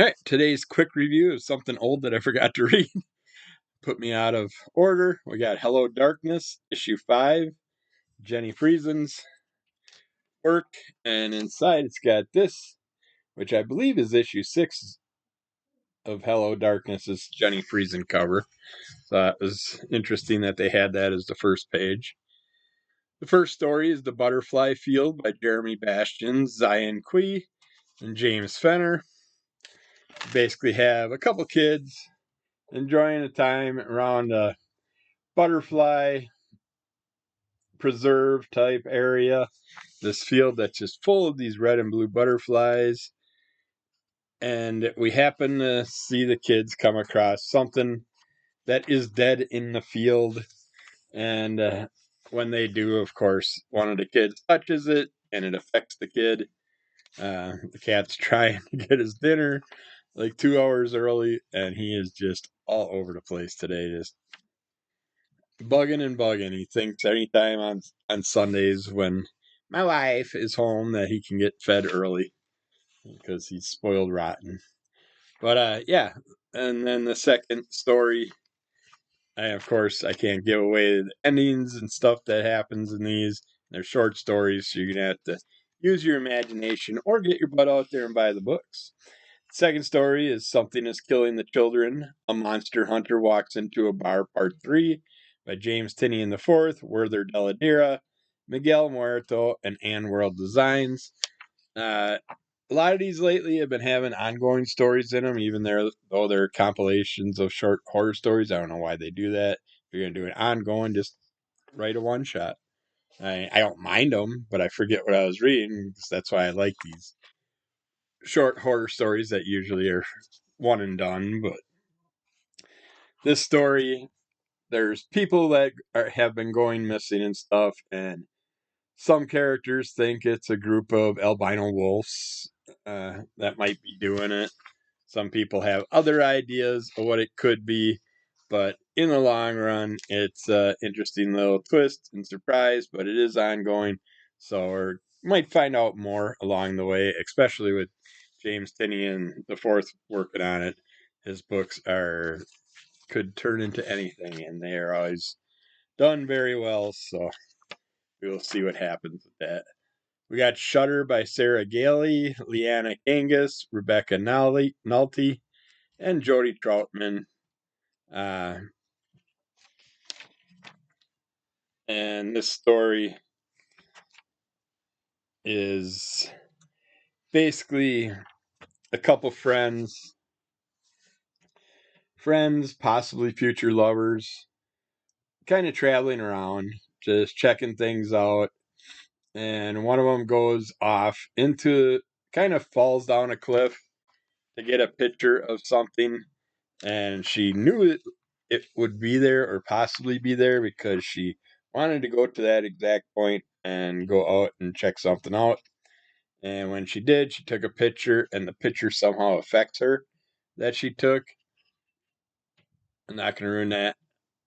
All right, today's quick review is something old that I forgot to read. Put me out of order. We got Hello Darkness, issue 5, Jenny Friesen's work, and inside it's got this, which I believe is issue 6 of Hello Darkness's Jenny Friesen cover. So it was interesting that they had that as the first page. The first story is The Butterfly Field by Jeremy Bastian, Zion Kui, and James Fenner. Basically have a couple kids enjoying a time around a butterfly preserve type area. This field that's just full of these red and blue butterflies. And we happen to see the kids come across something that is dead in the field. And when they do, of course, one of the kids touches it and it affects the kid. The cat's trying to get his dinner like 2 hours early, and he is just all over the place today, just bugging and bugging. He thinks anytime on Sundays when my wife is home that he can get fed early because he's spoiled rotten. But yeah, and then the second story, of course I can't give away the endings and stuff that happens in these. They're short stories, so you're gonna have to use your imagination or get your butt out there and buy the books. Second story is Something is Killing the Children. A Monster Hunter Walks into a Bar, Part 3 by James Tinian IV, Werther Deladera, Miguel Muerto, and Ann World Designs. A lot of these lately have been having ongoing stories in them, even though they're compilations of short horror stories. I don't know why they do that. If you're going to do it ongoing, just write a one-shot. I don't mind them, but I forget what I was reading, because that's why I like these short horror stories that usually are one and done. But this story, there's people that have been going missing and stuff, and some characters think it's a group of albino wolves that might be doing it. Some people have other ideas of what it could be, but in the long run, it's an interesting little twist and surprise, but it is ongoing, so we might find out more along the way, especially with James Tinian the fourth working on it. His books could turn into anything, and they are always done very well, so we'll see what happens with that. We got Shutter by Sarah Gailey, Leanna Angus, Rebecca Nulty, and Jody Troutman. Uh, and this story is basically a couple friends, possibly future lovers, kind of traveling around, just checking things out. And one of them goes off into, kind of falls down a cliff to get a picture of something. And she knew it would be there or possibly be there because she wanted to go to that exact point and go out and check something out. And when she did, she took a picture, and the picture somehow affects her that she took. I'm not going to ruin that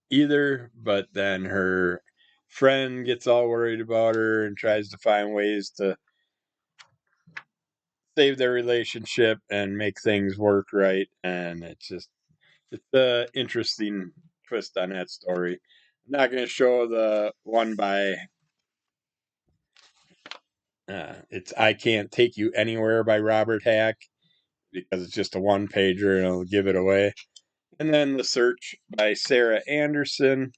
either, but then her friend gets all worried about her and tries to find ways to save their relationship and make things work right. And it's an interesting twist on that story. I'm not going to show the one by it's I Can't Take You Anywhere by Robert Hack because it's just a one pager and I'll give it away. And then The Search by Sarah Anderson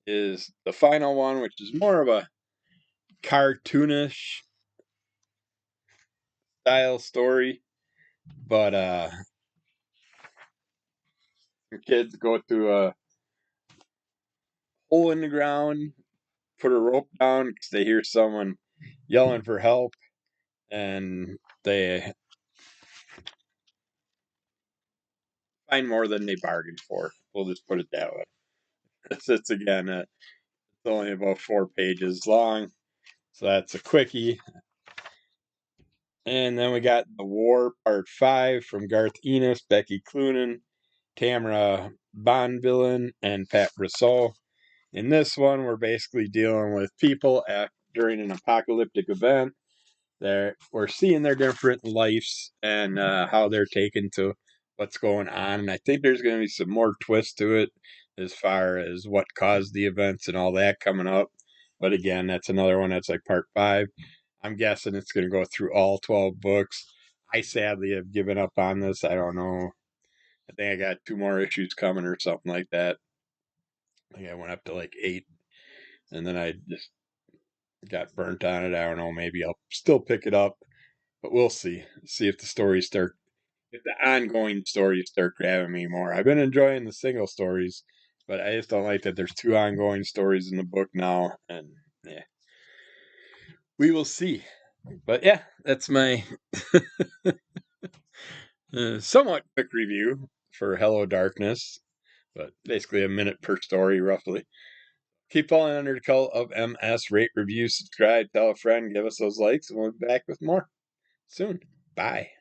is the final one, which is more of a cartoonish style story. But your kids go through a hole in the ground, put a rope down because they hear someone yelling for help, and they find more than they bargained for. We'll just put it that way. It's again, it's only about 4 pages long, so that's a quickie. And then we got The War Part 5 from Garth Ennis, Becky Cloonan, Tamara Bonvillain, and Pat Brissot. In this one, we're basically dealing with people during an apocalyptic event. we're seeing their different lives and how they're taken to what's going on. And I think there's going to be some more twist to it as far as what caused the events and all that coming up. But again, that's another one that's like part 5. I'm guessing it's going to go through all 12 books. I sadly have given up on this. I don't know. I think I got 2 more issues coming or something like that. I think I went up to like 8, and then I just got burnt on it. I don't know. Maybe I'll still pick it up, but we'll see. See if if the ongoing stories start grabbing me more. I've been enjoying the single stories, but I just don't like that there's 2 ongoing stories in the book now, and yeah, we will see. But yeah, that's my somewhat quick review for Hello Darkness, but basically a minute per story, roughly. Keep falling under the cult of MS. Rate, review, subscribe, tell a friend, give us those likes, and we'll be back with more soon. Bye.